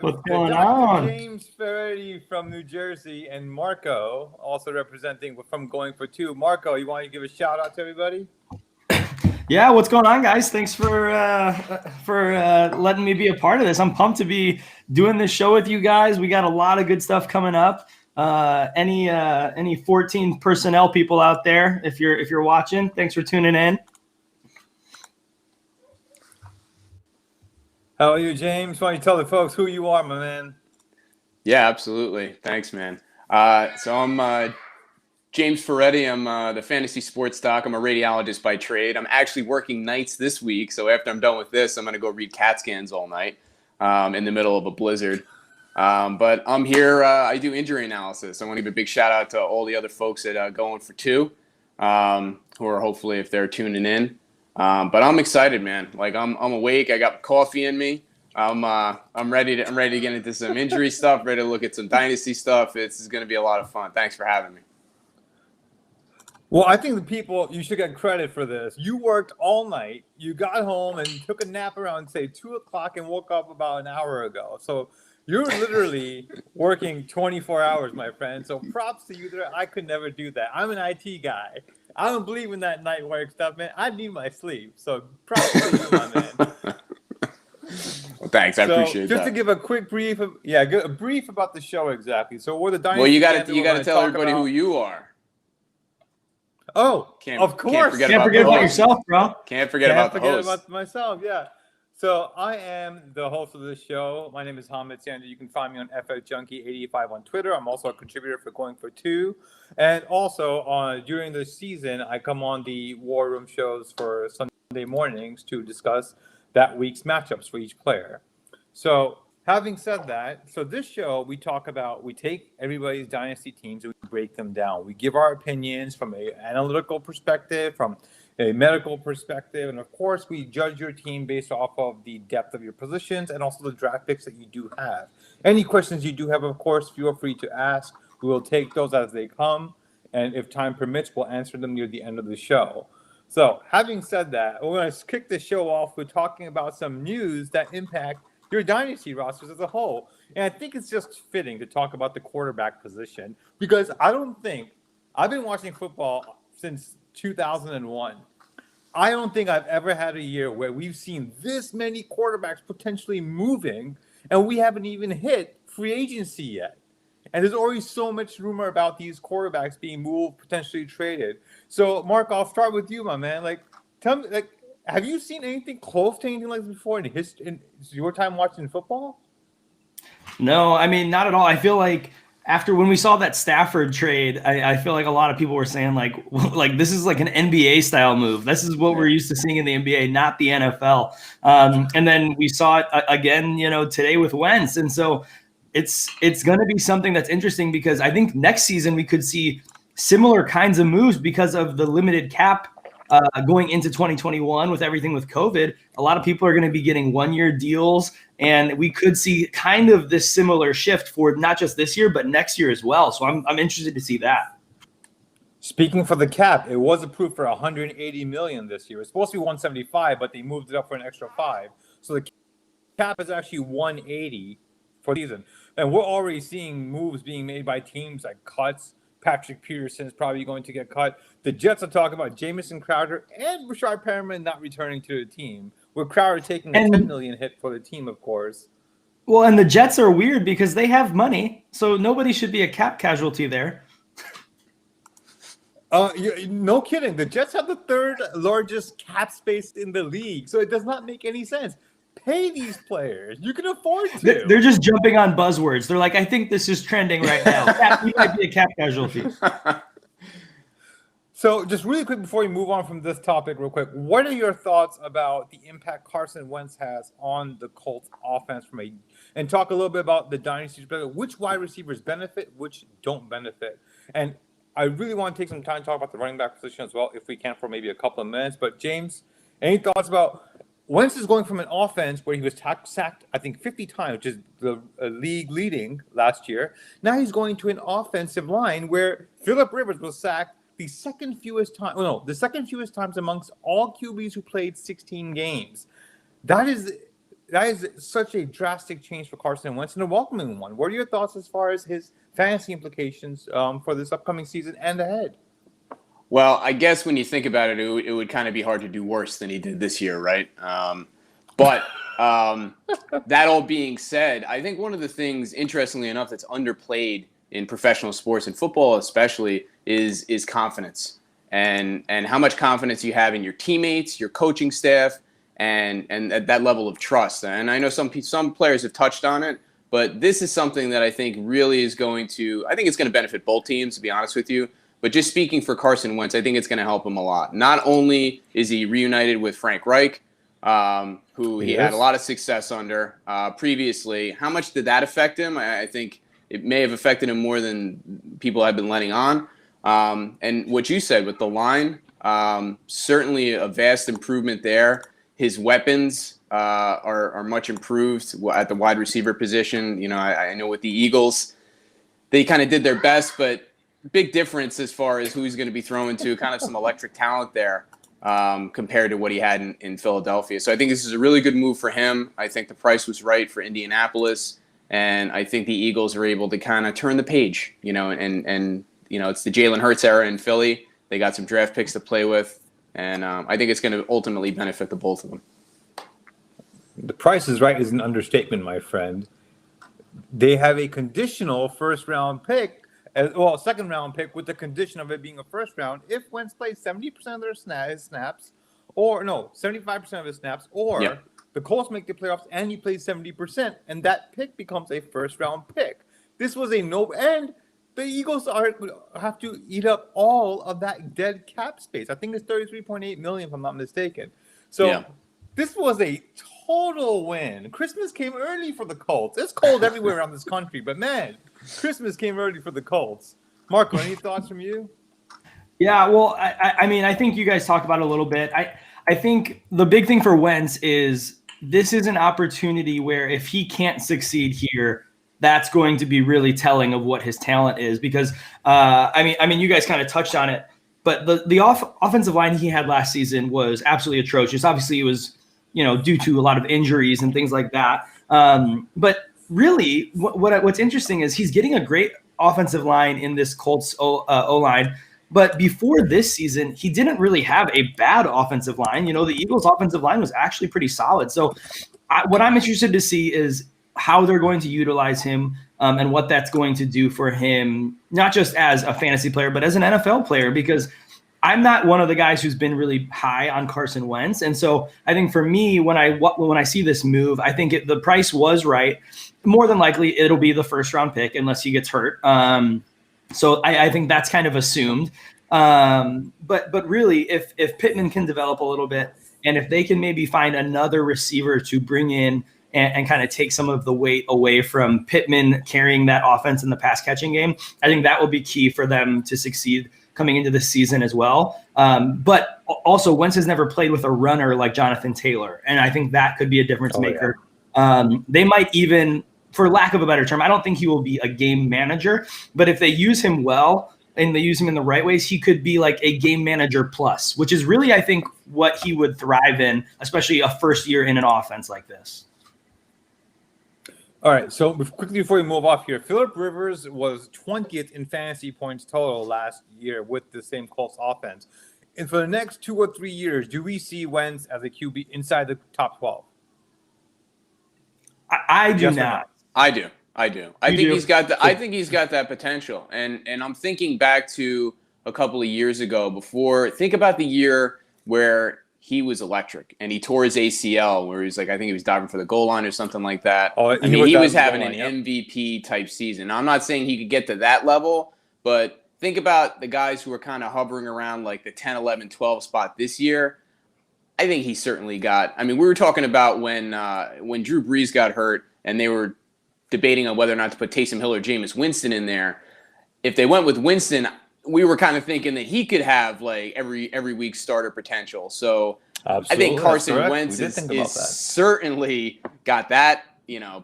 What's going on? James Ferretti from New Jersey and Marco also representing from Going for Two. Marco, you want to give a shout out to everybody? Yeah, what's going on, guys? Thanks for letting me be a part of this. I'm pumped to be doing this show with you guys. We got a lot of good stuff coming up. Any 14 personnel people out there, if you're watching, thanks for tuning in. How are you, James? Why don't you tell the folks who you are, my man? Yeah, absolutely. Thanks, man. So I'm James Ferretti. I'm the fantasy sports doc. I'm a radiologist by trade. I'm actually working nights this week. So after I'm done with this, I'm going to go read CAT scans all night in the middle of a blizzard. But I'm here. I do injury analysis. I want to give a big shout out to all the other folks at Going for Two who are hopefully, if they're tuning in. But I'm excited, man. Like I'm awake. I got coffee in me. I'm ready to get into some injury stuff. Ready to look at some dynasty stuff. This is going to be a lot of fun. Thanks for having me. Well, I think the people, you should get credit for this. You worked all night. You got home and took a nap around, say, 2 o'clock and woke up about an hour ago. So you're literally working 24 hours, my friend. So props to you there. I could never do that. I'm an IT guy. I don't believe in that night work stuff, man. I need my sleep. So props to you, my man. Well, thanks. I appreciate that. Just to give a quick brief, a brief about the show exactly. So we're the Dynasty. Well, you got to tell everybody who you are. Oh, of course. Can't forget about yourself, bro. Can't forget about the host. About myself, yeah. So I am the host of this show. My name is Hamid Sander. You can find me on FFJunkie85 on Twitter. I'm also a contributor for Going for Two. And also during the season, I come on the War Room shows for Sunday mornings to discuss that week's matchups for each player. So having said that, so this show we take everybody's dynasty teams and we break them down. We give our opinions from an analytical perspective, from a medical perspective, and of course we judge your team based off of the depth of your positions and also the draft picks that you do have. Any questions you do have, of course, feel free to ask. We will take those as they come, and if time permits, we'll answer them near the end of the show. So having said that, we're going to kick the show off with talking about some news that impact your dynasty rosters as a whole. And I think it's just fitting to talk about the quarterback position because I've been watching football since 2001. I don't think I've ever had a year where we've seen this many quarterbacks potentially moving and we haven't even hit free agency yet. And there's already so much rumor about these quarterbacks being moved, potentially traded. So, Mark, I'll start with you, my man. Tell me, have you seen anything close to anything like this before in your time watching football? No, I mean, not at all. I feel like when we saw that Stafford trade, I feel like a lot of people were saying like this is like an NBA style move. This is what we're used to seeing in the NBA, not the NFL. And then we saw it again, today with Wentz. And so it's going to be something that's interesting because I think next season we could see similar kinds of moves because of the limited cap going into 2021 with everything with COVID. A lot of people are going to be getting 1-year deals, and we could see kind of this similar shift for not just this year, but next year as well. So I'm interested to see that. Speaking for the cap, it was approved for $180 million this year. It's supposed to be $175, but they moved it up for an extra $5. So the cap is actually $180 for the season. And we're already seeing moves being made by teams like cuts. Patrick Peterson is probably going to get cut. The Jets are talking about Jamison Crowder and Rashard Perriman not returning to the team, with Crowder taking a $10 million hit for the team, of course. Well, and the Jets are weird because they have money, so nobody should be a cap casualty there. No kidding. The Jets have the third largest cap space in the league, so it does not make any sense. Pay these players. You can afford to. They're just jumping on buzzwords. They're like, I think this is trending right now. We might be a cap casualty. So just really quick before we move on from this topic real quick, what are your thoughts about the impact Carson Wentz has on the Colts offense and talk a little bit about the dynasty, which wide receivers benefit, which don't benefit. And I really want to take some time to talk about the running back position as well, if we can, for maybe a couple of minutes. But James, any thoughts about Wentz is going from an offense where he was sacked, I think, 50 times, which is the league leading last year. Now he's going to an offensive line where Phillip Rivers was sacked the second fewest times amongst all QBs who played 16 games. That is that is such a drastic change for Carson Wentz and a welcoming one. What are your thoughts as far as his fantasy implications for this upcoming season and ahead? Well, I guess when you think about it, it would kind of be hard to do worse than he did this year, right? But that all being said, I think one of the things, interestingly enough, that's underplayed in professional sports and football especially is confidence and how much confidence you have in your teammates, your coaching staff, and at that level of trust. And I know some players have touched on it, but this is something that I think really is going to, I think it's going to benefit both teams, to be honest with you. But just speaking for Carson Wentz, I think it's going to help him a lot. Not only is he reunited with Frank Reich, who he had a lot of success under previously. How much did that affect him? I think it may have affected him more than people have been letting on. And what you said with the line, certainly a vast improvement there. His weapons are much improved at the wide receiver position. You know, I know with the Eagles, they kind of did their best, but big difference as far as who he's going to be throwing to, kind of some electric talent there compared to what he had in Philadelphia. So I think this is a really good move for him. I think the price was right for Indianapolis, and I think the Eagles are able to kind of turn the page, you know, and you know, it's the Jalen Hurts era in Philly. They got some draft picks to play with, and I think it's going to ultimately benefit the both of them. The price is right is an understatement, my friend. They have a conditional first-round pick, second-round pick with the condition of it being a first round if Wentz plays 70% of their snaps, or no, 75% of his snaps, or the Colts make the playoffs and he plays 70%, and that pick becomes a first-round pick. This was a no, and the Eagles have to eat up all of that dead cap space. I think it's $33.8 million, if I'm not mistaken. So this was a total win. Christmas came early for the Colts. It's cold everywhere around this country, but man, Christmas came early for the Colts. Marco, any thoughts from you? Yeah, well, I mean, I think you guys talked about it a little bit. I think the big thing for Wentz is this is an opportunity where if he can't succeed here, that's going to be really telling of what his talent is. Because I mean, you guys kind of touched on it, but the offensive line he had last season was absolutely atrocious. Obviously, it was, you know, due to a lot of injuries and things like that. But really, what's interesting is he's getting a great offensive line in this Colts O-line. But before this season, he didn't really have a bad offensive line. You know, the Eagles' offensive line was actually pretty solid. So what I'm interested to see is how they're going to utilize him and what that's going to do for him, not just as a fantasy player, but as an NFL player, because I'm not one of the guys who's been really high on Carson Wentz. And so I think for me, when I see this move, I think the price was right. More than likely, it'll be the first round pick unless he gets hurt. So I think that's kind of assumed. But really, if Pittman can develop a little bit, and if they can maybe find another receiver to bring in and kind of take some of the weight away from Pittman carrying that offense in the pass catching game, I think that will be key for them to succeed coming into this season as well. But also, Wentz has never played with a runner like Jonathan Taylor, and I think that could be a difference maker. Yeah. They might even, for lack of a better term, I don't think he will be a game manager, but if they use him well and they use him in the right ways, he could be like a game manager plus, which is really, I think, what he would thrive in, especially a first year in an offense like this. All right, so quickly before we move off here, Phillip Rivers was 20th in fantasy points total last year with the same Colts offense. And for the next 2 or 3 years, do we see Wentz as a QB inside the top 12? I do not. I do. I think he's got I think he's got that potential. And I'm thinking back to a couple of years ago think about the year where he was electric and he tore his ACL where he's like, I think he was diving for the goal line or something like that. He was having an MVP type season. Now, I'm not saying he could get to that level, but think about the guys who are kind of hovering around like the 10, 11, 12 spot this year. I think he certainly got, we were talking about when Drew Brees got hurt and they were debating on whether or not to put Taysom Hill or Jameis Winston in there. If they went with Winston, we were kind of thinking that he could have like every week starter potential. So absolutely. I think Carson Wentz is certainly got that,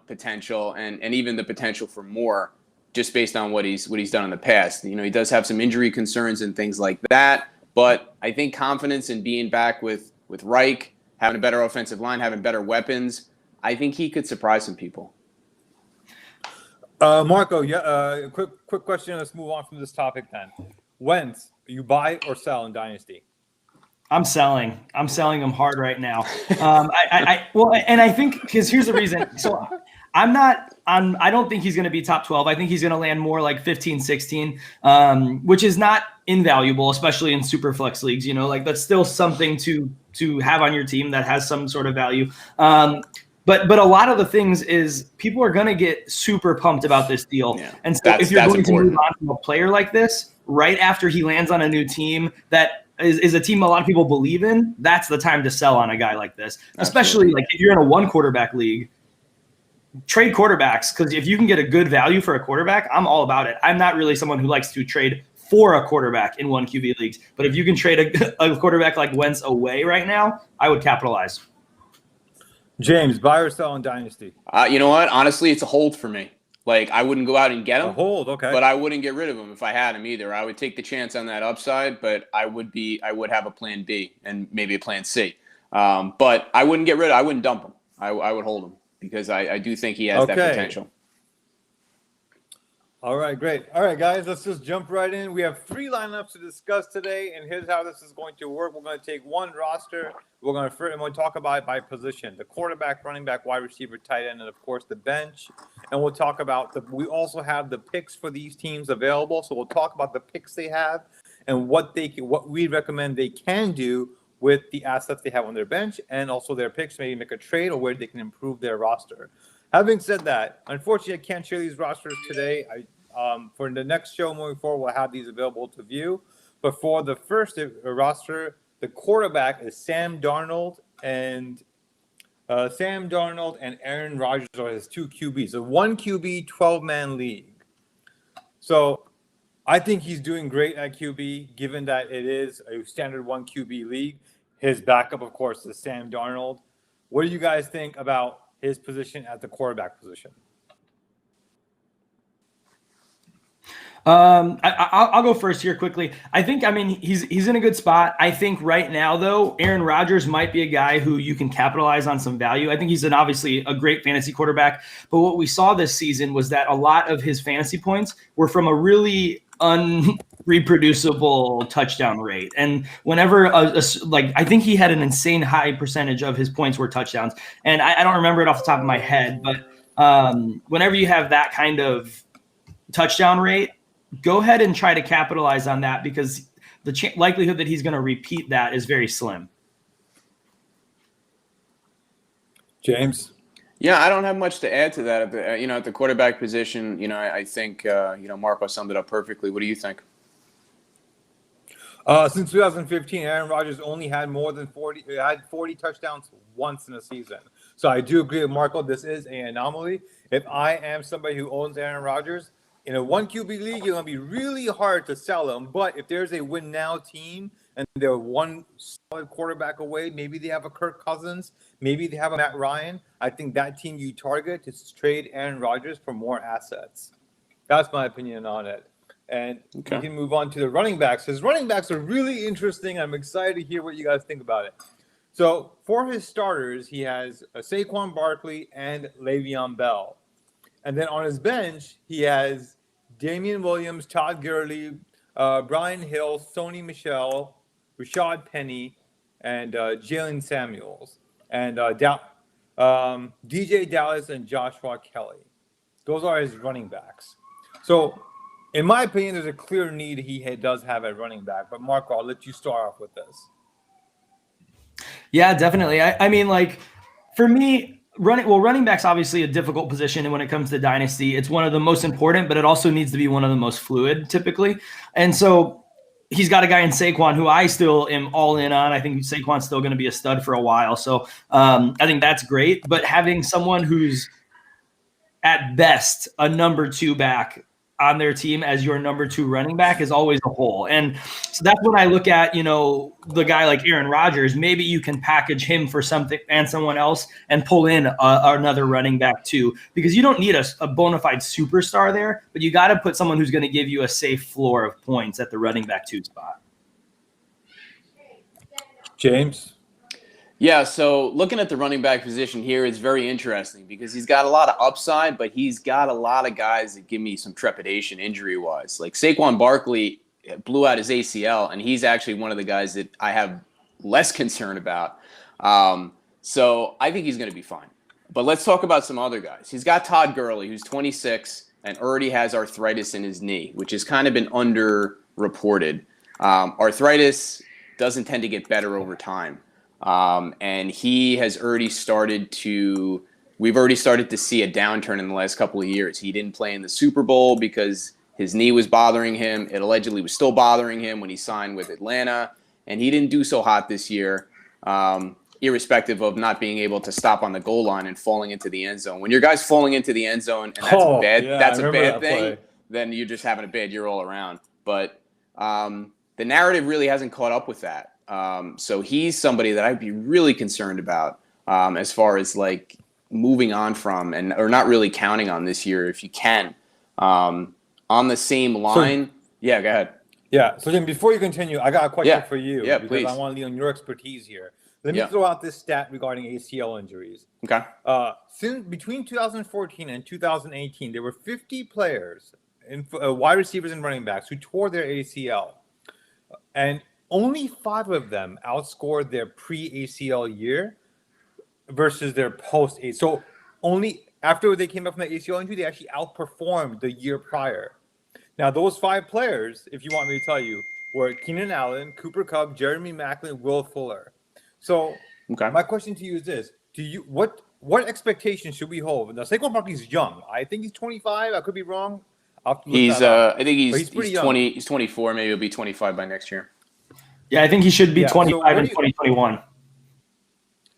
potential and even the potential for more just based on what he's done in the past. He does have some injury concerns and things like that, but I think confidence in being back with Reich, having a better offensive line, having better weapons, I think he could surprise some people. Marco, quick question. Let's move on from this topic then. Wentz, you buy or sell in Dynasty? I'm selling him hard right now. I think because here's the reason. So I don't think he's going to be top 12. I think he's going to land more like 15, 16, which is not invaluable, especially in super flex leagues. Like that's still something to have on your team that has some sort of value. But a lot of the things is people are going to get super pumped about this deal. Yeah, and so if you're going to move on from a player like this right after he lands on a new team that is a team a lot of people believe in, that's the time to sell on a guy like this. Especially like if you're in a one quarterback league, trade quarterbacks, because if you can get a good value for a quarterback, I'm all about it. I'm not really someone who likes to trade for a quarterback in one QB leagues. But if you can trade a quarterback like Wentz away right now, I would capitalize. James, buy or sell in Dynasty? You know what? Honestly, it's a hold for me. Like, I wouldn't go out and get him. A hold, okay. But I wouldn't get rid of him if I had him either. I would take the chance on that upside, but I would have a plan B and maybe a plan C. But I wouldn't get rid of him. I wouldn't dump him. I would hold him because I do think he has that potential. All right, great. All right, guys, let's just jump right in. We have 3 lineups to discuss today, and here's how this is going to work. We're going to take one roster. We're going to talk about it by position: the quarterback, running back, wide receiver, tight end, and of course the bench. And we'll talk about we also have the picks for these teams available. So we'll talk about the picks they have and what we recommend they can do with the assets they have on their bench, and also their picks, maybe make a trade or where they can improve their roster. Having said that, unfortunately, I can't share these rosters today. For the next show moving forward, we'll have these available to view. But for the first roster, the quarterback is Sam Darnold and Aaron Rodgers are his 2 QBs. A 1 QB, 12-man league. So I think he's doing great at QB, given that it is a standard 1 QB league. His backup, of course, is Sam Darnold. What do you guys think about his position at the quarterback position? I'll go first here quickly. He's in a good spot. I think right now, though, Aaron Rodgers might be a guy who you can capitalize on some value. I think he's obviously a great fantasy quarterback. But what we saw this season was that a lot of his fantasy points were from a really unreproducible touchdown rate. And whenever, I think he had an insane high percentage of his points were touchdowns. And I don't remember it off the top of my head, but whenever you have that kind of touchdown rate, go ahead and try to capitalize on that because the likelihood that he's going to repeat that is very slim. James? Yeah, I don't have much to add to that. At the quarterback position, I think, Marco summed it up perfectly. What do you think? Since 2015, Aaron Rodgers only had more than 40 touchdowns once in a season. So I do agree with Marco. This is an anomaly. If I am somebody who owns Aaron Rodgers, in a 1 QB league, it's going to be really hard to sell him. But if there's a win now team and they're one solid quarterback away, maybe they have a Kirk Cousins, maybe they have a Matt Ryan, I think that team you target to trade Aaron Rodgers for more assets. That's my opinion on it. And we can move on to the running backs. His running backs are really interesting. I'm excited to hear what you guys think about it. So for his starters, he has Saquon Barkley and Le'Veon Bell. And then on his bench, he has Damian Williams, Todd Gurley, Brian Hill, Sony Michel, Rashad Penny, and Jalen Samuels, and DJ Dallas and Joshua Kelly. Those are his running backs. So, in my opinion, there's a clear need he does have at running back. But Marco, I'll let you start off with this. Yeah, definitely. For me, running back's obviously a difficult position, and when it comes to Dynasty, it's one of the most important, but it also needs to be one of the most fluid typically. And so he's got a guy in Saquon who I still am all in on. I think Saquon's still going to be a stud for a while. So I think that's great. But having someone who's at best a number 2 back on their team as your number 2 running back is always a hole. And so that's when I look at, the guy like Aaron Rodgers, maybe you can package him for something and someone else and pull in another running back too, because you don't need a bona fide superstar there, but you got to put someone who's going to give you a safe floor of points at the running back 2 spot. James? Yeah, so looking at the running back position here is very interesting because he's got a lot of upside, but he's got a lot of guys that give me some trepidation injury-wise. Like Saquon Barkley blew out his ACL, and he's actually one of the guys that I have less concern about. So I think he's going to be fine. But let's talk about some other guys. He's got Todd Gurley, who's 26 and already has arthritis in his knee, which has kind of been underreported. Arthritis doesn't tend to get better over time. And he has already we've already started to see a downturn in the last couple of years. He didn't play in the Super Bowl because his knee was bothering him. It allegedly was still bothering him when he signed with Atlanta, and he didn't do so hot this year, irrespective of not being able to stop on the goal line and falling into the end zone. When your guy's falling into the end zone and that's a bad thing, then you're just having a bad year all around. But the narrative really hasn't caught up with that. So he's somebody that I'd be really concerned about as far as like moving on from or not really counting on this year if you can. On the same line, yeah, go ahead. Yeah. So then, before you continue, I got a question for you. Yeah, because please. I want to lean on your expertise here. Let me throw out this stat regarding ACL injuries. Okay. Between 2014 and 2018, there were 50 players, wide receivers and running backs, who tore their ACL, and only 5 of them outscored their pre-ACL year versus their post-ACL. So only after they came back from the ACL injury, they actually outperformed the year prior. Now, those 5 players, if you want me to tell you, were Keenan Allen, Cooper Kupp, Jeremy Maclin, Will Fuller. So my question to you is this: what expectations should we hold? Now, Saquon Barkley's young. I think he's 25. I could be wrong. I think he's 20. He's 24. Maybe he'll be 25 by next year. Yeah, I think he should be 25 in 2021.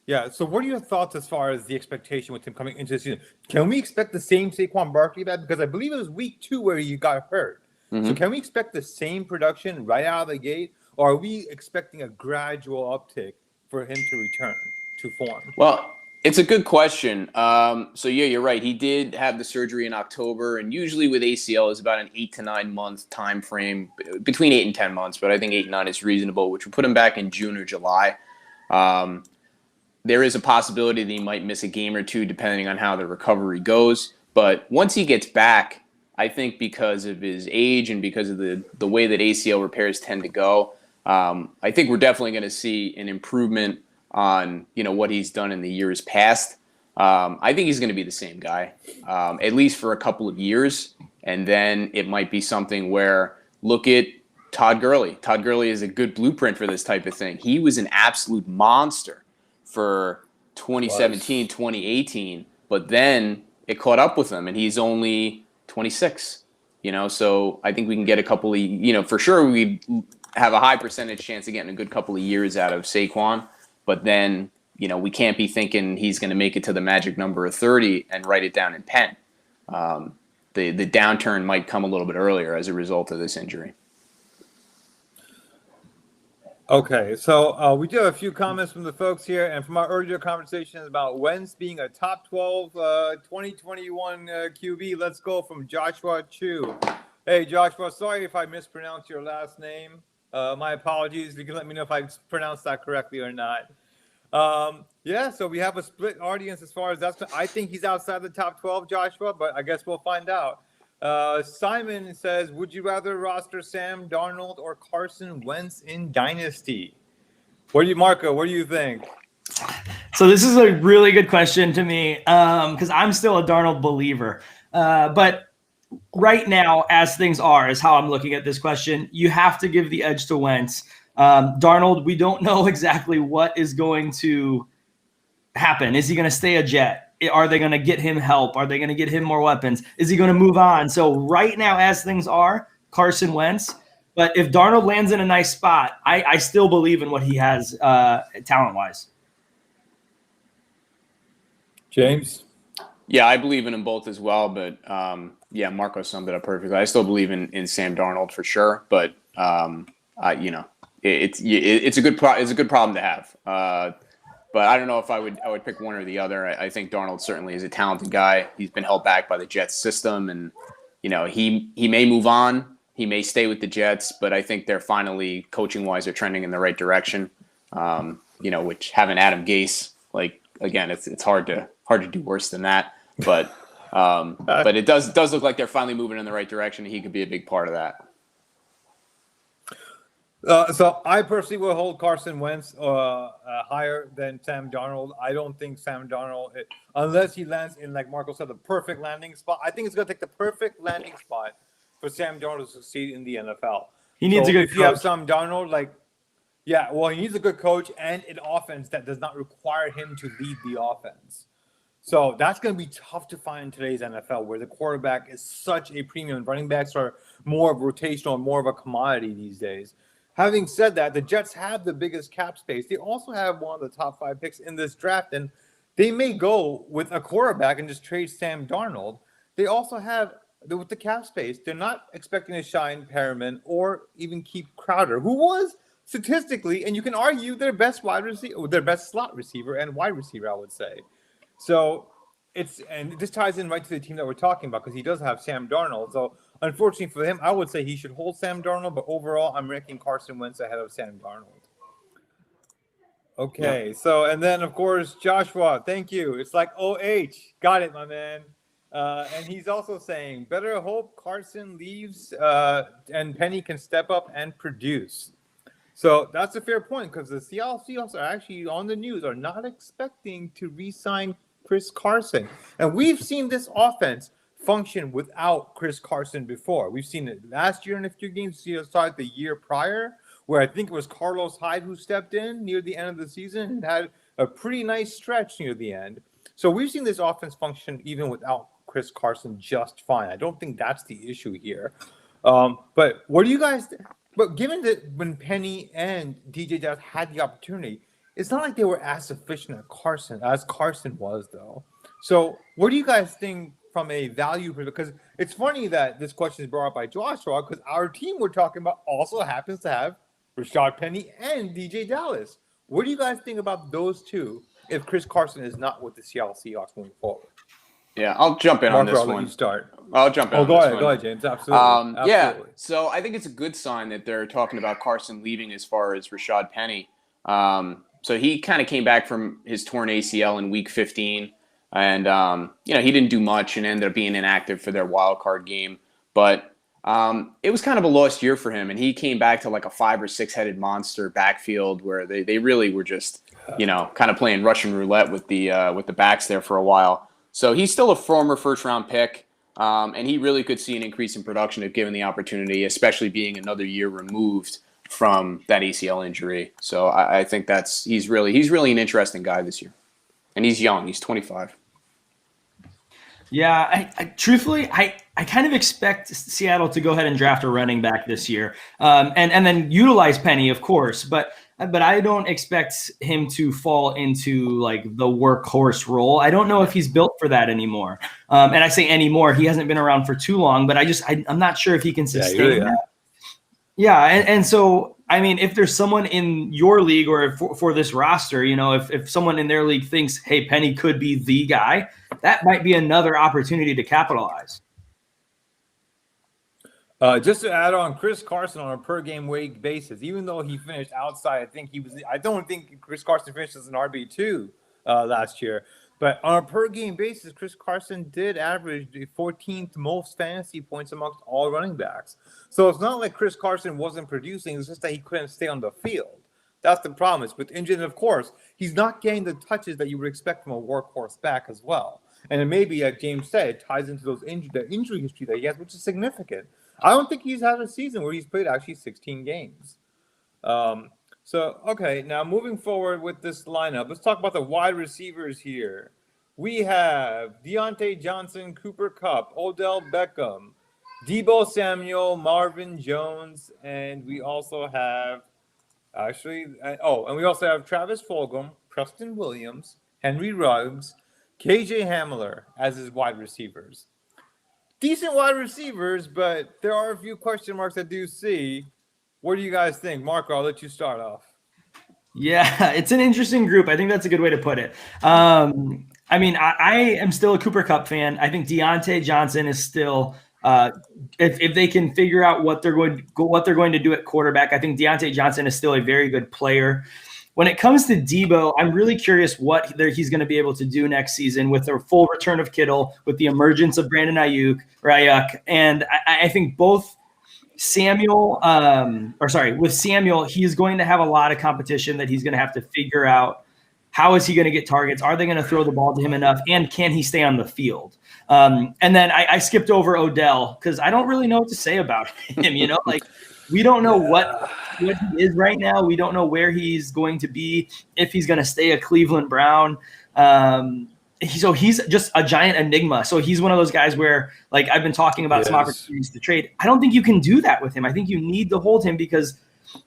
Yeah, so what are your thoughts as far as the expectation with him coming into the season? Can we expect the same Saquon Barkley back? Because I believe it was week 2 where he got hurt. Mm-hmm. So can we expect the same production right out of the gate? Or are we expecting a gradual uptick for him to return to form? Well, it's a good question. So, yeah, you're right. He did have the surgery in October, and usually with ACL is about an 8 to 9 month time frame, between 8 and 10 months, but I think 8 and 9 is reasonable, which would put him back in June or July. There is a possibility that he might miss a game or two depending on how the recovery goes. But once he gets back, I think because of his age and because of the way that ACL repairs tend to go, I think we're definitely going to see an improvement on what he's done in the years past. I think he's going to be the same guy, at least for a couple of years. And then it might be something where, look at Todd Gurley. Todd Gurley is a good blueprint for this type of thing. He was an absolute monster for 2017, 2018, but then it caught up with him, and he's only 26. So I think we can get a couple of, for sure we have a high percentage chance of getting a good couple of years out of Saquon, but then, we can't be thinking he's going to make it to the magic number of 30 and write it down in pen. The downturn might come a little bit earlier as a result of this injury. Okay, so we do have a few comments from the folks here, and from our earlier conversations about Wentz being a top 12 2021 QB. Let's go from Joshua Chu. Hey, Joshua, sorry if I mispronounced your last name. My apologies. You can let me know if I pronounced that correctly or not. So we have a split audience as far as that's. I think he's outside the top 12, Joshua, but I guess we'll find out. Simon says, would you rather roster Sam Darnold or Carson Wentz in Dynasty? Marco, what do you think? So this is a really good question to me because I'm still a Darnold believer. But right now, as things are, is how I'm looking at this question. You have to give the edge to Wentz. Darnold, we don't know exactly what is going to happen. Is he going to stay a Jet? Are they going to get him help? Are they going to get him more weapons? Is he going to move on? So right now, as things are, Carson Wentz. But if Darnold lands in a nice spot, I still believe in what he has talent-wise. James? Yeah, I believe in them both as well. But, Marco summed it up perfectly. I still believe in Sam Darnold for sure. But, it's a good problem to have. But I don't know if I would pick one or the other. I think Darnold certainly is a talented guy. He's been held back by the Jets system, and he may move on. He may stay with the Jets, but I think they're finally, coaching wise, they're trending in the right direction. which having Adam Gase, like, again, it's hard to do worse than that. But it does look like they're finally moving in the right direction. And he could be a big part of that. So I personally will hold Carson Wentz higher than Sam Darnold. I don't think Sam Darnold, unless he lands in, like Marco said, the perfect landing spot. I think it's going to take the perfect landing spot for Sam Darnold to succeed in the NFL. He needs a good coach. If you have Sam Darnold, he needs a good coach and an offense that does not require him to lead the offense. So that's going to be tough to find in today's NFL, where the quarterback is such a premium. Running backs are more of rotational, more of a commodity these days. Having said that, the Jets have the biggest cap space. They also have one of the top 5 picks in this draft, and they may go with a quarterback and just trade Sam Darnold. They also have, with the cap space, they're not expecting to shine Perriman or even keep Crowder, who was statistically, and you can argue, their best slot receiver and wide receiver, I would say. So and this ties in right to the team that we're talking about, because he does have Sam Darnold. So unfortunately for him, I would say he should hold Sam Darnold, but overall, I'm ranking Carson Wentz ahead of Sam Darnold. Okay, So, and then, of course, Joshua, thank you. It's like OH. Got it, my man. And he's also saying, better hope Carson leaves and Penny can step up and produce. So that's a fair point, because the Seattle Seahawks are actually on the news, are not expecting to re-sign Chris Carson. And we've seen this offense function without Chris Carson before. We've seen it last year in a few games. We saw it the year prior, where I think it was Carlos Hyde who stepped in near the end of the season and had a pretty nice stretch near the end. So we've seen this offense function even without Chris Carson just fine. I don't think that's the issue here. But what do you guys But given that when Penny and DJ Dallas had the opportunity, it's not like they were as efficient as Carson was, though. So what do you guys think from a value perspective? Because it's funny that this question is brought up by Joshua, because our team we're talking about also happens to have Rashad Penny and DJ Dallas. What do you guys think about those two if Chris Carson is not with the Seattle Seahawks moving forward? Yeah, I'll jump in on this one. You start. I'll jump in. Go ahead, James. Absolutely. Yeah. So I think it's a good sign that they're talking about Carson leaving as far as Rashad Penny. So he kind of came back from his torn ACL in Week 15, and he didn't do much and ended up being inactive for their wild card game. But it was kind of a lost year for him, and he came back to like a 5 or 6 headed monster backfield where they really were just kind of playing Russian roulette with the backs there for a while. So he's still a former first-round pick, and he really could see an increase in production if given the opportunity, especially being another year removed from that ACL injury. So I think he's really an interesting guy this year, and he's young. He's 25. Yeah, I truthfully kind of expect Seattle to go ahead and draft a running back this year, and then utilize Penny, of course, but I don't expect him to fall into like the workhorse role. I don't know if he's built for that anymore. And I say anymore, he hasn't been around for too long, but I'm not sure if he can sustain that. Yeah, and so I mean, if there's someone in your league or for this roster, if someone in their league thinks, hey, Penny could be the guy, that might be another opportunity to capitalize. Just to add on, Chris Carson on a per game week basis, even though he finished outside, I don't think Chris Carson finished as an RB2 last year. But on a per game basis, Chris Carson did average the 14th most fantasy points amongst all running backs. So it's not like Chris Carson wasn't producing. It's just that he couldn't stay on the field. That's the problem. It's with injury. And of course, he's not getting the touches that you would expect from a workhorse back as well. And it may be, like James said, it ties into the injury history that he has, which is significant. I don't think he's had a season where he's played actually 16 games. Okay, now moving forward with this lineup, let's talk about the wide receivers here. We have Deontay Johnson, Cooper Kupp, Odell Beckham, Deebo Samuel, Marvin Jones, and we also have Travis Fulgham, Preston Williams, Henry Ruggs, KJ Hamler as his wide receivers. Decent wide receivers, but there are a few question marks I do see. What do you guys think? Marco, I'll let you start off. Yeah, it's an interesting group. I think that's a good way to put it. I am still a Cooper Kupp fan. I think Deontay Johnson is still if they can figure out what they're going to do at quarterback, I think Deontay Johnson is still a very good player. When it comes to Debo, I'm really curious what he's going to be able to do next season with the full return of Kittle, with the emergence of Brandon Ayuk, and I think both with Samuel, he's going to have a lot of competition that he's going to have to figure out. How is he going to get targets? Are they going to throw the ball to him enough? And can he stay on the field? And then I skipped over Odell because I don't really know what to say about him. We don't know what he is right now. We don't know where he's going to be, if he's going to stay a Cleveland Brown. So he's just a giant enigma. So he's one of those guys where, like, I've been talking about some opportunities to trade. I don't think you can do that with him. I think you need to hold him because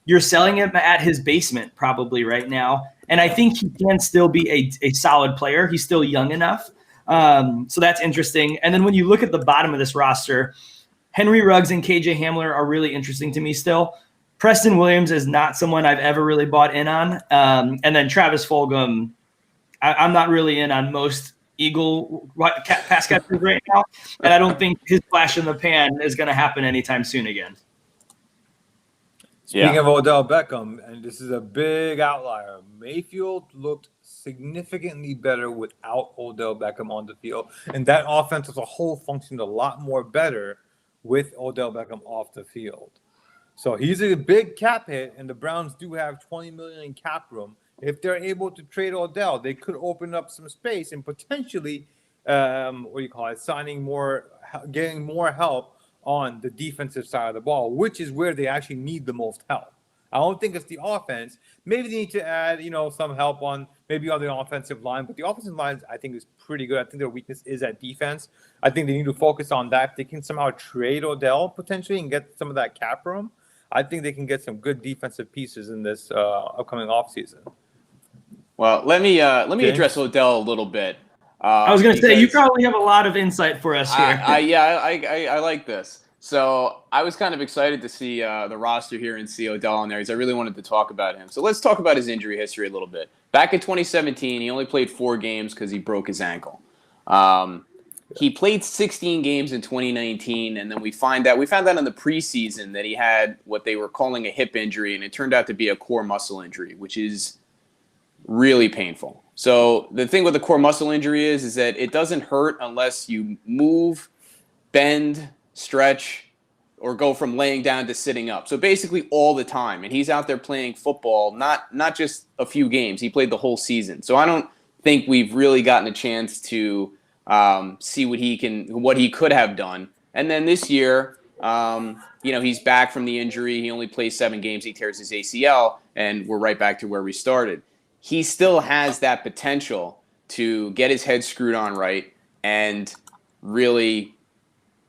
you're selling him at his basement probably right now. And I think he can still be a solid player. He's still young enough. So that's interesting. And then when you look at the bottom of this roster, Henry Ruggs and KJ Hamler are really interesting to me still. Preston Williams is not someone I've ever really bought in on. And then Travis Fulgham, I'm not really in on most Eagle pass catchers right now. And I don't think his flash in the pan is going to happen anytime soon again. Speaking of Odell Beckham, and this is a big outlier, Mayfield looked significantly better without Odell Beckham on the field. And that offense as a whole functioned a lot more better with Odell Beckham off the field. So he's a big cap hit, and the Browns do have $20 million in cap room. If they're able to trade Odell, they could open up some space and potentially, getting more help on the defensive side of the ball, which is where they actually need the most help. I don't think it's the offense. Maybe they need to add, some help on the offensive line, but the offensive line, I think, is pretty good. I think their weakness is at defense. I think they need to focus on that. If they can somehow trade Odell potentially and get some of that cap room, I think they can get some good defensive pieces in this upcoming offseason. Well, let me address Odell a little bit. I was going to say, you probably have a lot of insight for us here. I like this. So I was kind of excited to see the roster here and see Odell on there because I really wanted to talk about him. So let's talk about his injury history a little bit. Back in 2017, he only played 4 games because he broke his ankle. He played 16 games in 2019, and then we found out in the preseason that he had what they were calling a hip injury, and it turned out to be a core muscle injury, which is really painful. So the thing with the core muscle injury is that it doesn't hurt unless you move, bend, stretch, or go from laying down to sitting up. So basically all the time. And he's out there playing football, not just a few games. He played the whole season. So I don't think we've really gotten a chance to see what he could have done. And then this year, he's back from the injury. He only plays 7 games. He tears his ACL, and we're right back to where we started. He still has that potential to get his head screwed on right and really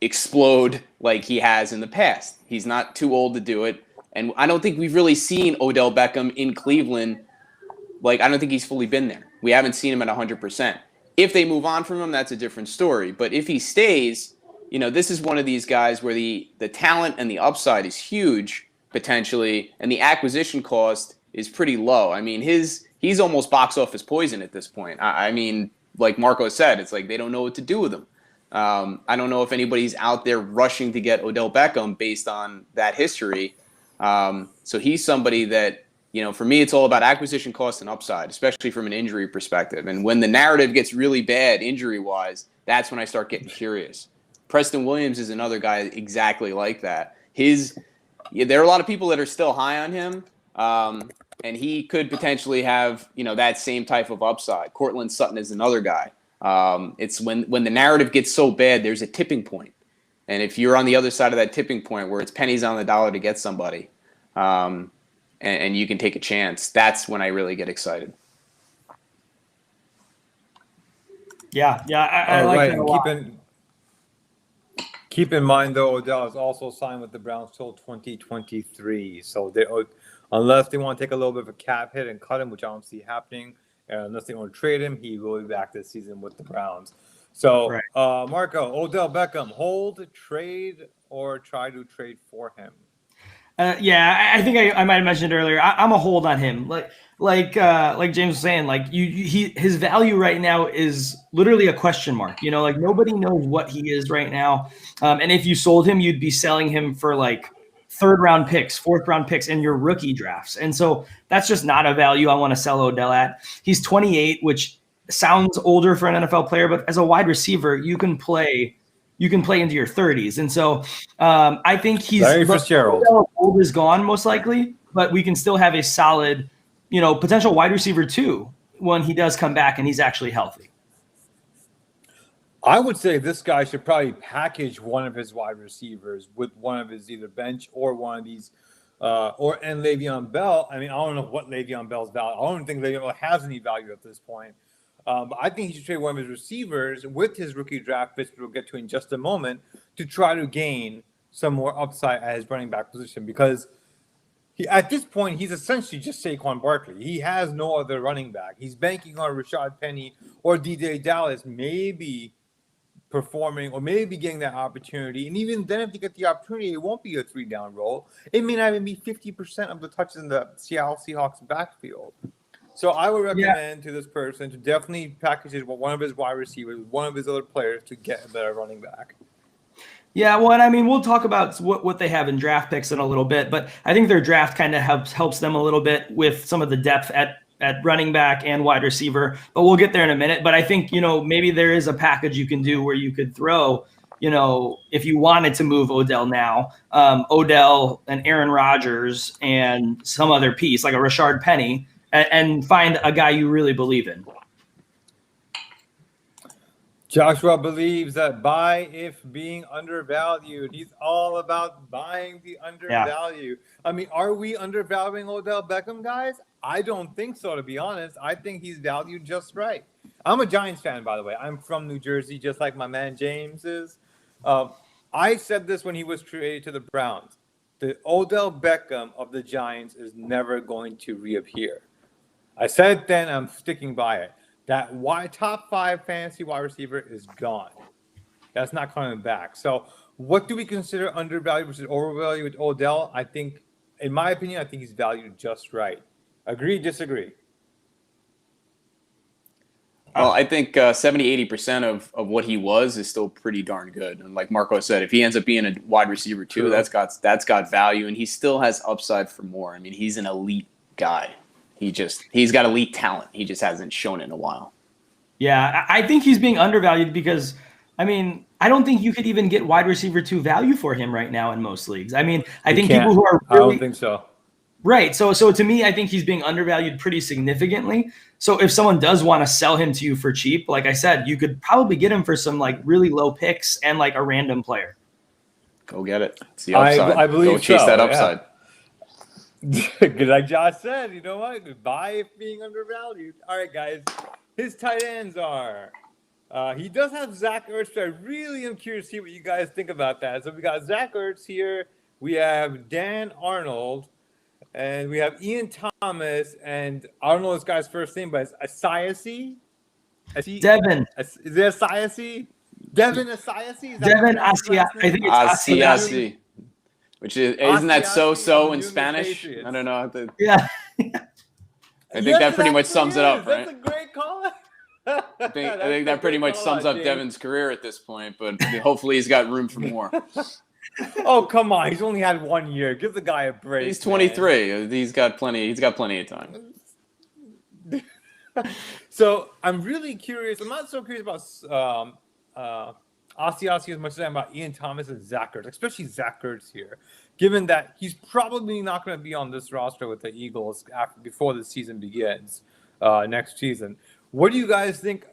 explode like he has in the past. He's not too old to do it. And I don't think we've really seen Odell Beckham in Cleveland. I don't think he's fully been there. We haven't seen him at 100%. If they move on from him, that's a different story. But if he stays, this is one of these guys where the talent and the upside is huge potentially, and the acquisition cost is pretty low. I mean, he's almost box office poison at this point. I mean, like Marco said, it's like they don't know what to do with him. I don't know if anybody's out there rushing to get Odell Beckham based on that history. So he's somebody that, for me, it's all about acquisition cost and upside, especially from an injury perspective. And when the narrative gets really bad injury-wise, that's when I start getting curious. Preston Williams is another guy exactly like that. There are a lot of people that are still high on him, and he could potentially have, that same type of upside. Cortland Sutton is another guy. It's when the narrative gets so bad, there's a tipping point. And if you're on the other side of that tipping point where it's pennies on the dollar to get somebody, and you can take a chance, that's when I really get excited. Yeah, I like that a lot. Keep in mind, though, Odell is also signed with the Browns till 2023. So unless they want to take a little bit of a cap hit and cut him, which I don't see happening, unless they want to trade him, he will be back this season with the Browns. So, right. Marco, Odell Beckham, hold, trade, or try to trade for him? I think I might have mentioned earlier. I'm a hold on him. Like James was saying, his value right now is literally a question mark. Nobody knows what he is right now. And if you sold him, you'd be selling him for third-round picks, fourth-round picks in your rookie drafts. And so that's just not a value I want to sell Odell at. He's 28, which sounds older for an NFL player, but as a wide receiver, you can play into your 30s. And so I think Larry Fitzgerald. Old is gone most likely, but we can still have a solid, potential wide receiver too when he does come back and he's actually healthy. I would say this guy should probably package one of his wide receivers with one of his either bench or one of these, and Le'Veon Bell. I mean, I don't know what Le'Veon Bell's value. I don't think Le'Veon Bell has any value at this point. But I think he should trade one of his receivers with his rookie draft picks, which we'll get to in just a moment, to try to gain some more upside at his running back position. Because at this point, he's essentially just Saquon Barkley. He has no other running back. He's banking on Rashad Penny or DJ Dallas maybe performing or maybe getting that opportunity. And even then, if you get the opportunity, it won't be a 3-down role. It may not even be 50% of the touches in the Seattle Seahawks backfield. So I would recommend to this person to definitely package one of his wide receivers, one of his other players to get a better running back. Yeah, well, and I mean, we'll talk about what they have in draft picks in a little bit, but I think their draft kind of helps them a little bit with some of the depth at running back and wide receiver, but we'll get there in a minute. But I think, maybe there is a package you can do where you could throw, if you wanted to move Odell now, Odell and Aaron Rodgers and some other piece like a Rashard Penny and find a guy you really believe in. Joshua believes that buy if being undervalued. He's all about buying the undervalue. Yeah. I mean, are we undervaluing Odell Beckham, guys? I don't think so, to be honest. I think he's valued just right. I'm a Giants fan, by the way. I'm from New Jersey, just like my man James is. I said this when he was traded to the Browns. The Odell Beckham of the Giants is never going to reappear. I said it then, I'm sticking by it. That top 5 fantasy wide receiver is gone. That's not coming back. So what do we consider undervalued versus overvalued with Odell? I think, in my opinion, I think he's valued just right. Agree, disagree? Well, I think 70-80% of what he was is still pretty darn good. And like Marco said, if he ends up being a wide receiver too, that's got value, and he still has upside for more. I mean, he's an elite guy. He's got elite talent. He just hasn't shown it in a while. Yeah, I think he's being undervalued because, I mean, I don't think you could even get wide receiver 2 value for him right now in most leagues. I mean, I think people who are really, I don't think so. Right. So to me, I think he's being undervalued pretty significantly. So if someone does want to sell him to you for cheap, like I said, you could probably get him for some like really low picks and like a random player. Go get it. It's the upside. I believe Go chase that upside. Yeah. Like Josh said, you know what? Buy if being undervalued. All right, guys. His tight ends are. He does have Zach Ertz. I really am curious to see what you guys think about that. So we got Zach Ertz here. We have Dan Arnold. And we have Ian Thomas. And I don't know this guy's first name, but it's Asiasi. Devin. Is it Asiasi? Devin Asiasi? Devin Asiasi. I think it's Asiasi. Which isn't that so in Spanish? I don't know. Yeah. I think that pretty much sums it up, right? That's a great call. I think that pretty much sums up Devin's career at this point, but hopefully he's got room for more. Oh, come on. He's only had 1 year. Give the guy a break. He's 23. Man. He's got plenty of time. So I'm really curious. I'm not so curious about Asiasi as much as I am about Ian Thomas and Zach Ertz, especially Zach Ertz here, given that he's probably not going to be on this roster with the Eagles before the season begins next season. What do you guys think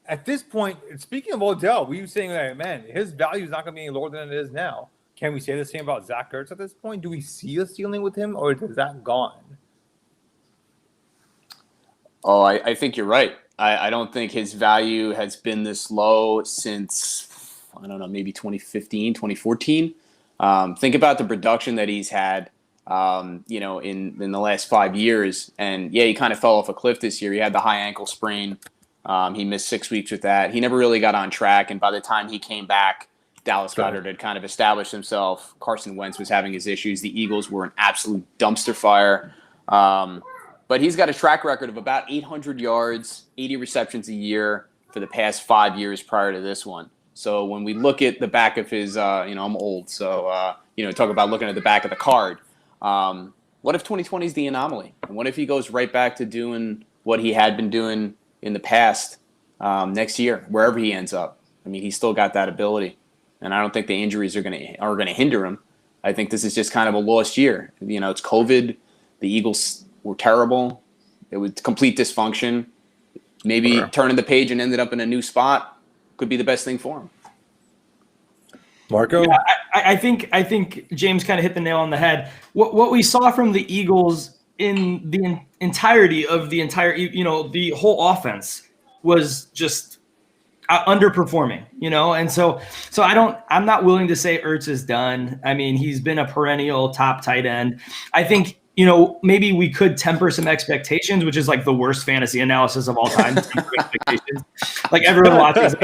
at this point? Speaking of Odell, we were saying that, man, his value is not going to be any lower than it is now. Can we say the same about Zach Ertz at this point? Do we see a ceiling with him, or is that gone? Oh, I think you're right. I don't think his value has been this low since, I don't know, maybe 2015, 2014. Think about the production that he's had, in the last 5 years. And, yeah, he kind of fell off a cliff this year. He had the high ankle sprain. He missed 6 weeks with that. He never really got on track. And by the time he came back, Dallas Goedert had kind of established himself. Carson Wentz was having his issues. The Eagles were an absolute dumpster fire. But he's got a track record of about 800 yards, 80 receptions a year for the past 5 years prior to this one. So when we look at the back of his, I'm old, so talk about looking at the back of the card. What if 2020 is the anomaly? And what if he goes right back to doing what he had been doing in the past next year, wherever he ends up? I mean, he's still got that ability, and I don't think the injuries are gonna hinder him. I think this is just kind of a lost year. It's COVID. The Eagles were terrible. It was complete dysfunction. Maybe turning the page and ended up in a new spot could be the best thing for him. Marco? Yeah, I think James kind of hit the nail on the head. What we saw from the Eagles in the entirety of the whole offense was just underperforming, and so I'm not willing to say Ertz is done. I mean, he's been a perennial top tight end. I think, maybe we could temper some expectations, which is like the worst fantasy analysis of all time. Expectations. Like everyone watches.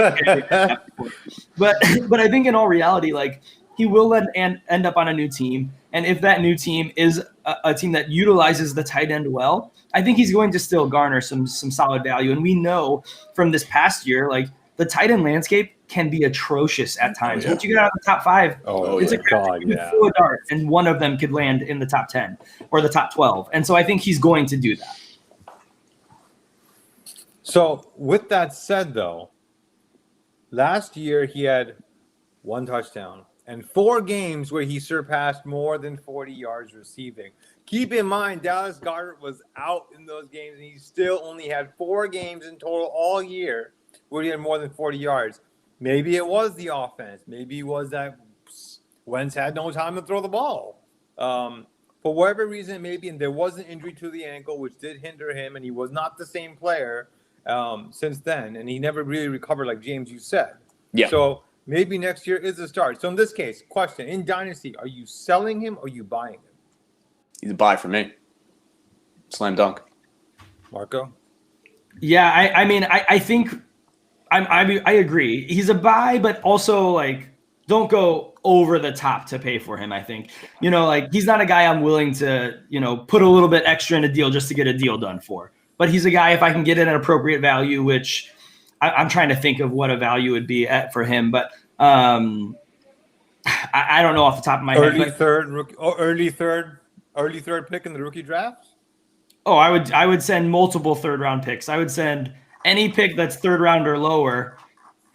But I think in all reality, like he will end up on a new team. And if that new team is a team that utilizes the tight end well, I think he's going to still garner some solid value. And we know from this past year, like the tight end landscape can be atrocious at times. Once you get out of the top 5, it's a full of darts, and one of them could land in the top 10 or the top 12. And so I think he's going to do that. So with that said, though, last year he had 1 touchdown and 4 games where he surpassed more than 40 yards receiving. Keep in mind, Dallas Goedert was out in those games, and he still only had 4 games in total all year where he had more than 40 yards. Maybe it was the offense. Maybe it was that Wentz had no time to throw the ball. For whatever reason, maybe, and there was an injury to the ankle, which did hinder him, and he was not the same player since then, and he never really recovered, like James, you said. Yeah. So maybe next year is the start. So in this case, question, in Dynasty, are you selling him or are you buying him? He's a buy for me. Slam dunk. Marco? Yeah, I mean, I think I agree. He's a buy, but also like don't go over the top to pay for him. I think, like he's not a guy I'm willing to, put a little bit extra in a deal just to get a deal done for. But he's a guy, if I can get an appropriate value, which I'm trying to think of what a value would be for him. But I don't know off the top of my head. Early third pick in the rookie draft? Oh, I would send multiple 3rd round picks. I would send any pick that's 3rd round or lower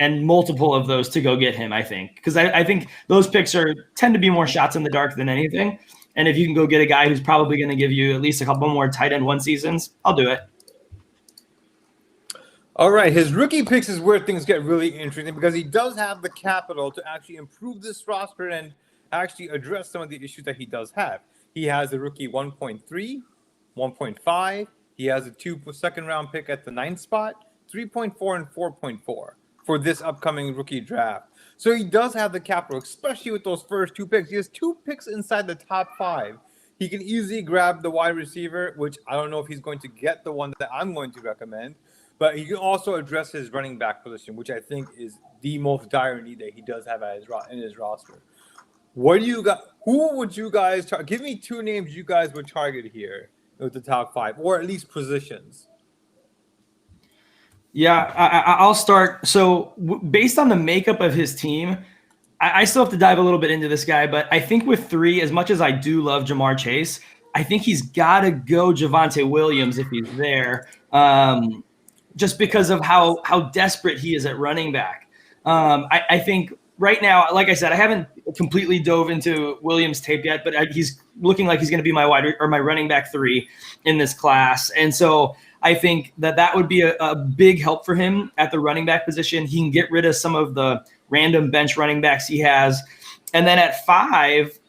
and multiple of those to go get him, I think. Because I think those picks tend to be more shots in the dark than anything. And if you can go get a guy who's probably going to give you at least a couple more tight end 1 seasons, I'll do it. All right. His rookie picks is where things get really interesting because he does have the capital to actually improve this roster and actually address some of the issues that he does have. He has a rookie 1.3, 1.5. He has a 2 second-round pick at the 9th spot, 3.4 and 4.4 for this upcoming rookie draft. So he does have the capital, especially with those first 2 picks. He has 2 picks inside the top 5. He can easily grab the wide receiver, which I don't know if he's going to get the one that I'm going to recommend, but he can also address his running back position, which I think is the most dire need that he does have in his roster. What do you got? Who would you guys target? Give me 2 names you guys would target here with the top 5, or at least positions. Yeah, I'll start. So based on the makeup of his team, I still have to dive a little bit into this guy, but I think with 3, as much as I do love Jamar Chase, I think he's got to go Javonte Williams if he's there, just because of how desperate he is at running back. I think right now, like I said, I haven't completely dove into Williams' tape yet, but he's looking like he's going to be my running back 3 in this class. And so I think that would be a big help for him at the running back position. He can get rid of some of the random bench running backs he has. And then at 5,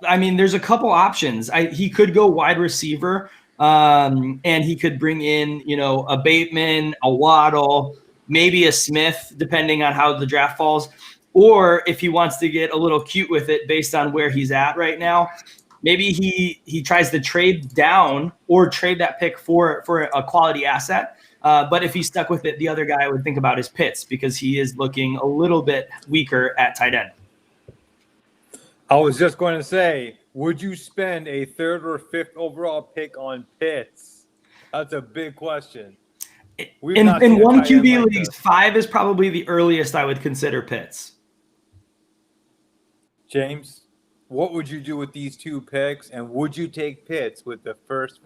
I mean, there's a couple options. He could go wide receiver, and he could bring in, a Bateman, a Waddle, maybe a Smith, depending on how the draft falls. Or if he wants to get a little cute with it based on where he's at right now, maybe he tries to trade down or trade that pick for a quality asset. But if he's stuck with it, the other guy I would think about is Pitts because he is looking a little bit weaker at tight end. I was just going to say, would you spend a 3rd or 5th overall pick on Pitts? That's a big question. In one QB leagues, 5 is probably the earliest I would consider Pitts. James? what would you do with these 2 picks, and would you take Pitts with the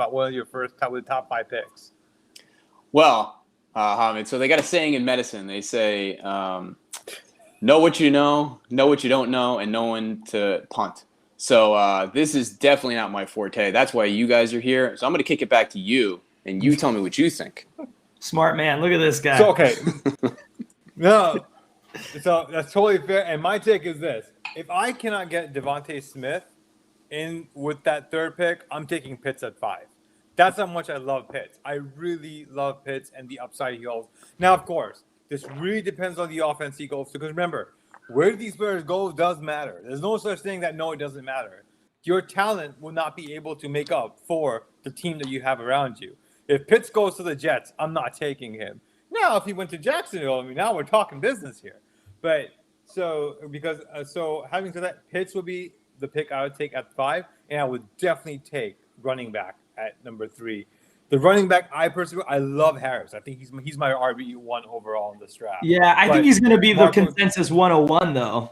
one of your top 5 picks? Well, Hamid, so they got a saying in medicine. They say, know what you know what you don't know, and know when to punt. So this is definitely not my forte. That's why you guys are here. So I'm going to kick it back to you, and you tell me what you think. Smart man. Look at this guy. So, okay. No. So that's totally fair. And my take is this. If I cannot get Devontae Smith in with that 3rd pick, I'm taking Pitts at 5. That's how much I love Pitts. I really love Pitts and the upside he holds. Now, of course, this really depends on the offense he goes to. Because remember, where these players go does matter. There's no such thing that no, it doesn't matter. Your talent will not be able to make up for the team that you have around you. If Pitts goes to the Jets, I'm not taking him. Now, if he went to Jacksonville, I mean, now we're talking business here. But so having said that, Pitts would be the pick I would take at 5, and I would definitely take running back at number 3. The running back, I love Harris. I think he's my RB1 overall in this draft. Yeah, I think he's going to be the consensus 101, though.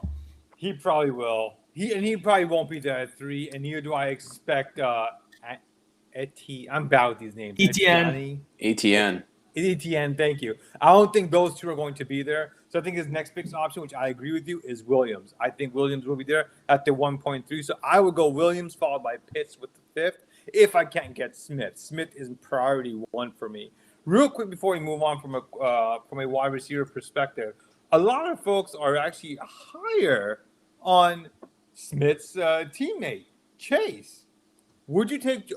He probably will. He probably won't be there at 3, and neither do I expect I'm bad with these names. Etienne, thank you. I don't think those 2 are going to be there. So I think his next pick's option, which I agree with you, is Williams. I think Williams will be there at the 1.3. So I would go Williams followed by Pitts with the 5th if I can't get Smith. Smith is priority 1 for me. Real quick before we move on from a wide receiver perspective, a lot of folks are actually higher on Smith's teammate, Chase. Do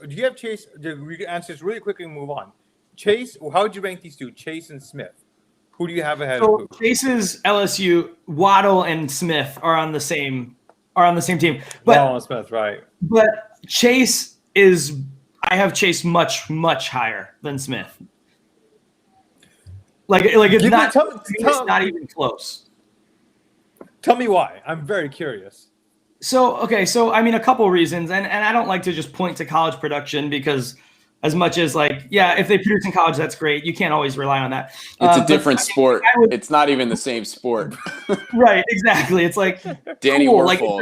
you have Chase? We can answer this really quickly and move on. Chase, how would you rank these 2, Chase and Smith? Who do you have ahead of who? Chase's LSU, Waddle and Smith are on the same team. But Waddle and Smith, right. But I have Chase much, much higher than Smith. Like it's not even close. Tell me why. I'm very curious. So I mean, a couple reasons, and I don't like to just point to college production because as much as if they produce in college, that's great. You can't always rely on that. It's a different sport. It's not even the same sport. Right, exactly. It's like Danny Werfel,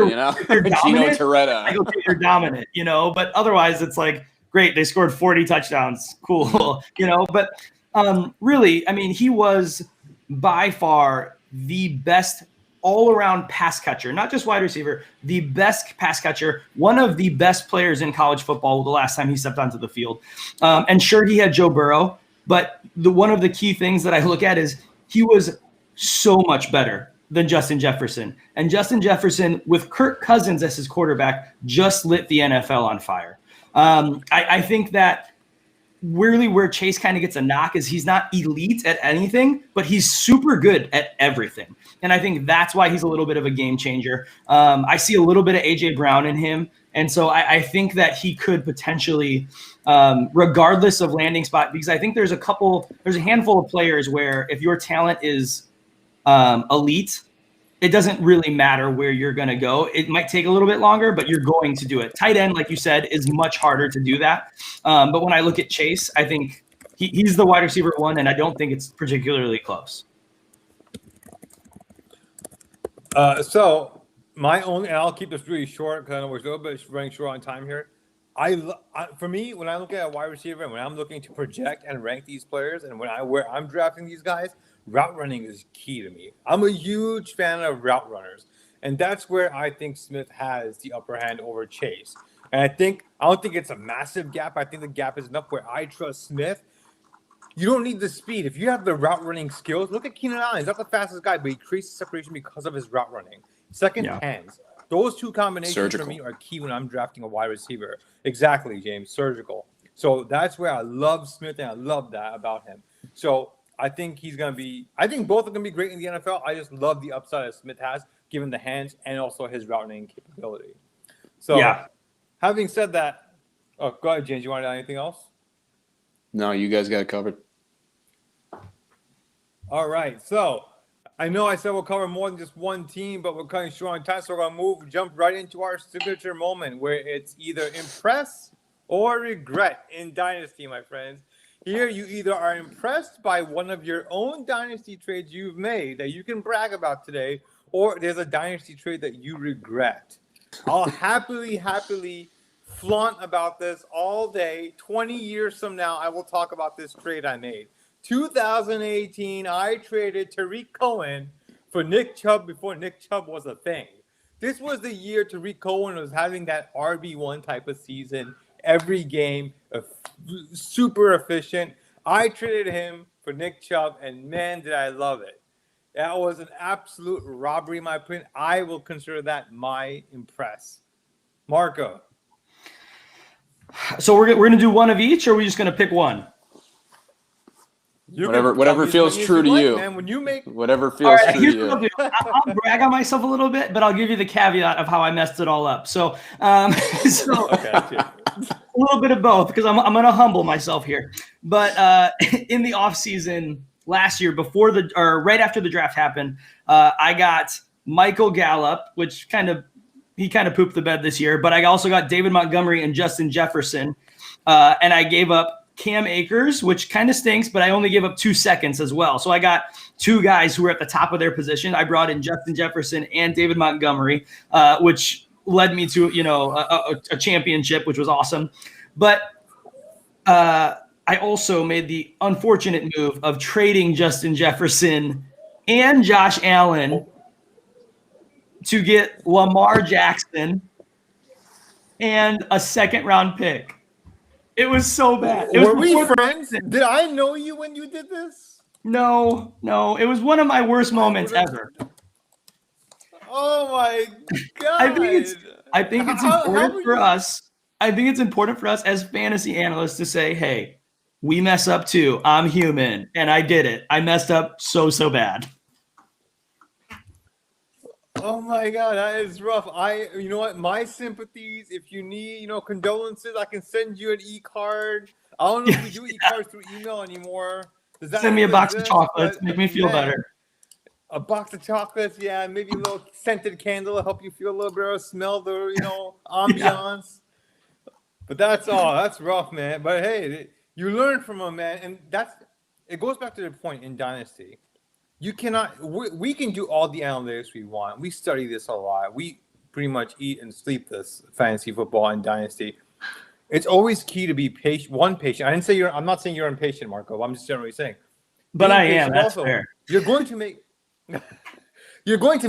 Gino Torretta. They're dominant, but otherwise it's like, great, they scored 40 touchdowns. Cool, but really, I mean, he was by far the best all-around pass catcher, not just wide receiver, the best pass catcher, one of the best players in college football the last time he stepped onto the field. And sure, he had Joe Burrow, but one of the key things that I look at is he was so much better than Justin Jefferson. And Justin Jefferson, with Kirk Cousins as his quarterback, just lit the NFL on fire. I think that really where Chase kind of gets a knock is he's not elite at anything, but he's super good at everything. And I think that's why he's a little bit of a game changer. I see a little bit of A.J. Brown in him. And so I think that he could potentially, regardless of landing spot, because I think there's a handful of players where if your talent is elite, it doesn't really matter where you're going to go. It might take a little bit longer, but you're going to do it. Tight end, like you said, is much harder to do that. But when I look at Chase, I think he's the wide receiver 1, and I don't think it's particularly close. So my only, and I'll keep this really short because I know we're a little bit running short on time here. For me, when I look at a wide receiver and when I'm looking to project and rank these players, and where I'm drafting these guys, route running is key to me. I'm a huge fan of route runners, and that's where I think Smith has the upper hand over Chase. And I don't think it's a massive gap. I think the gap is enough where I trust Smith. You don't need the speed. If you have the route running skills, look at Keenan Allen. He's not the fastest guy, but he creates separation because of his route running. Second, hands. Those 2 combinations for me are key when I'm drafting a wide receiver. Exactly, James. Surgical. So that's where I love Smith, and I love that about him. So I think both are going to be great in the NFL. I just love the upside that Smith has, given the hands and also his route running capability. So, having said that, go ahead, James. You want to add anything else? No, you guys got it covered. All right. So, I know I said we'll cover more than just one team, but we're cutting short on time, so we're going to jump right into our signature moment where it's either impress or regret in Dynasty, my friends. Here, you either are impressed by one of your own Dynasty trades you've made that you can brag about today, or there's a Dynasty trade that you regret. I'll happily flaunt about this all day. 20 years from now, I will talk about this trade I made. 2018, I traded Tariq Cohen for Nick Chubb before Nick Chubb was a thing. This was the year Tariq Cohen was having that RB1 type of season. Every game, super efficient. I traded him for Nick Chubb, and man, did I love it. That was an absolute robbery, in my opinion. I will consider that my impress. Marco. So we're gonna do one of each, or are we just gonna pick one? Whatever feels true to you. Man, when you make whatever feels true to here's you. what I'll do. I'll brag on myself a little bit, but I'll give you the caveat of how I messed it all up. So, okay. A little bit of both, because I'm gonna humble myself here. But in the offseason last year, right after the draft happened, I got Michael Gallup, which he kind of pooped the bed this year. But I also got David Montgomery and Justin Jefferson, and I gave up Cam Akers, which kind of stinks, but I only gave up 2 seconds as well. So I got 2 guys who were at the top of their position. I brought in Justin Jefferson and David Montgomery, which led me to, a championship, which was awesome. But I also made the unfortunate move of trading Justin Jefferson and Josh Allen to get Lamar Jackson and a second-round pick. It was so bad. Were we friends? Did I know you when you did this? No. It was one of my worst moments ever. Oh my God. I think it's important for us. I think it's important for us as fantasy analysts to say, hey, we mess up too. I'm human. And I did it. I messed up so bad. Oh my God, that is rough. You know what? My sympathies. If you need, condolences, I can send you an e-card. I don't know if we do e-cards through email anymore. Send me a box of chocolates. Make me feel better. A box of chocolates, yeah. Maybe a little scented candle to help you feel a little bit of smell, the ambiance. But that's all. That's rough, man. But hey, you learn from them, man, and it goes back to the point in Dynasty. You cannot. We can do all the analytics we want. We study this a lot. We pretty much eat and sleep this fantasy football and Dynasty. It's always key to be patient. I'm not saying you're impatient, Marco. I'm just generally saying. But I am. That's fair. You're going to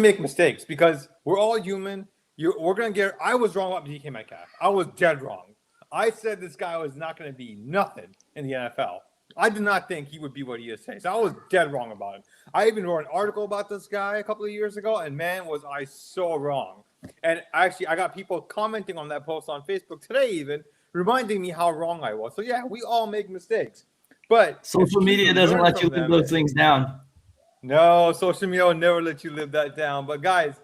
make mistakes because we're all human. We're going to get. I was wrong about DK Metcalf. I was dead wrong. I said this guy was not going to be nothing in the NFL. I did not think he would be what he is today. So I was dead wrong about him. I even wrote an article about this guy a couple of years ago, and man, was I so wrong. And actually, I got people commenting on that post on Facebook today even, reminding me how wrong I was. So yeah, we all make mistakes. But social media doesn't let you live those things down. No, social media will never let you live that down. But guys,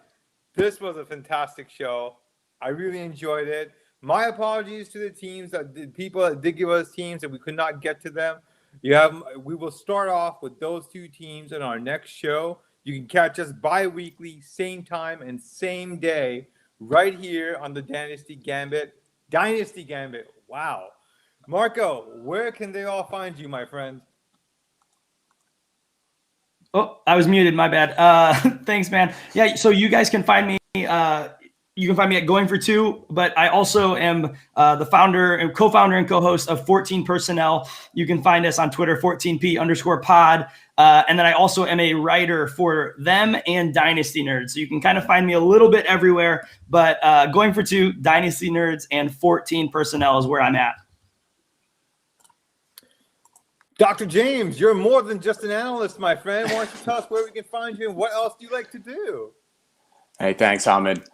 this was a fantastic show. I really enjoyed it. My apologies to the teams the people that did give us teams that we could not get to them. We will start off with those 2 teams in our next show. You can catch us bi-weekly, same time and same day, right here on the Dynasty Gambit. Dynasty Gambit. Wow. Marco, where can they all find you, my friend? Oh, I was muted. My bad. Thanks, man. Yeah, so you guys can find me. You can find me at Going for Two, but I also am the founder and co-founder and co-host of 14 Personnel. You can find us on Twitter, 14P_pod. And then I also am a writer for them and Dynasty Nerds. So you can kind of find me a little bit everywhere, but Going for Two, Dynasty Nerds, and 14 Personnel is where I'm at. Dr. James, you're more than just an analyst, my friend. Why don't you tell us where we can find you and what else do you like to do? Hey, thanks, Hamid.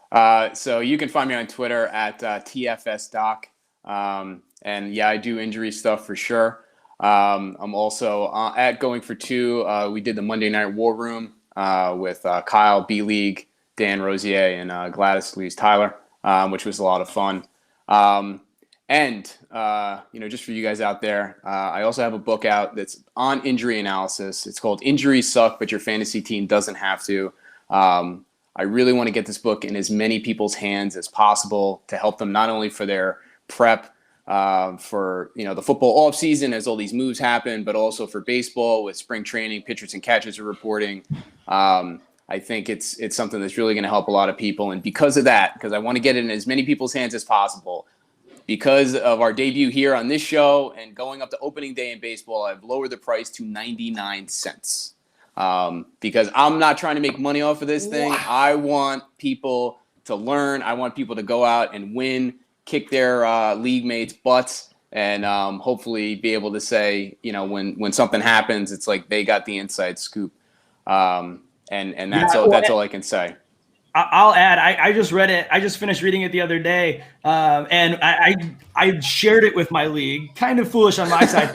So you can find me on Twitter at TFSDoc. And yeah, I do injury stuff for sure. I'm also at Going for Two. We did the Monday Night War Room with Kyle, B-League, Dan Rosier, and Gladys Louise Tyler, which was a lot of fun. Just for you guys out there, I also have a book out that's on injury analysis. It's called Injuries Suck, but Your Fantasy Team Doesn't Have to. I really want to get this book in as many people's hands as possible to help them not only for their prep for the football offseason as all these moves happen, but also for baseball with spring training, pitchers and catchers are reporting. I think it's something that's really going to help a lot of people. And because of that, because I want to get it in as many people's hands as possible, because of our debut here on this show and going up to opening day in baseball, I've lowered the price to 99 cents. Because I'm not trying to make money off of this thing. Wow. I want people to learn. I want people to go out and win, kick their league mates' butts, and hopefully be able to say, when something happens, it's like they got the inside scoop. And that's all I can say. I'll add, I just read it. I just finished reading it the other day, and I shared it with my league. Kind of foolish on my side.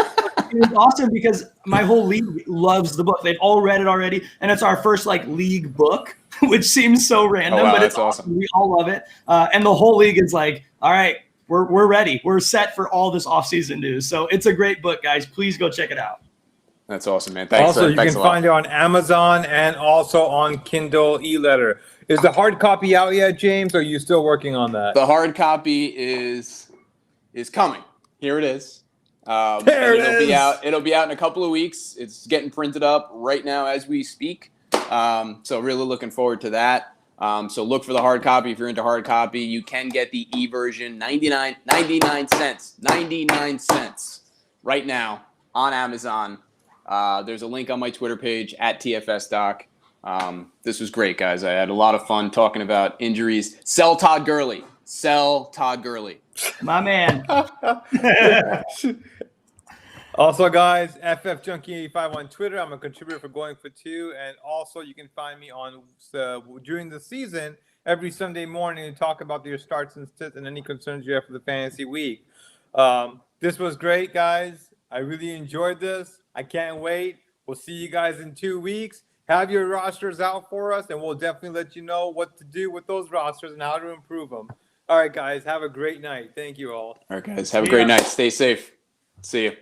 It was awesome because my whole league loves the book. They've all read it already, and it's our first league book, which seems so random, but it's awesome. We all love it, and the whole league is like, all right, we're ready. We're set for all this offseason news. So it's a great book, guys. Please go check it out. That's awesome, man. Thanks. Also, you can find it on Amazon and also on Kindle e-letter. Is the hard copy out yet, James? Or are you still working on that? The hard copy is coming. Here it is. It'll be out in a couple of weeks. It's getting printed up right now as we speak. So really looking forward to that. So look for the hard copy if you're into hard copy. You can get the e-version, 99 cents right now on Amazon. There's a link on my Twitter page at TFSDoc. This was great, guys. I had a lot of fun talking about injuries. Sell Todd Gurley. My man. Also, guys, FF Junkie 85 on Twitter. I'm a contributor for Going for Two, and also you can find me on during the season every Sunday morning to talk about your starts and sits and any concerns you have for the fantasy week. This was great, guys. I really enjoyed this. I can't wait. We'll see you guys in 2 weeks. Have your rosters out for us, and we'll definitely let you know what to do with those rosters and how to improve them. All right, guys. Have a great night. Thank you all. All right, guys. Have a great night. Stay safe. See you.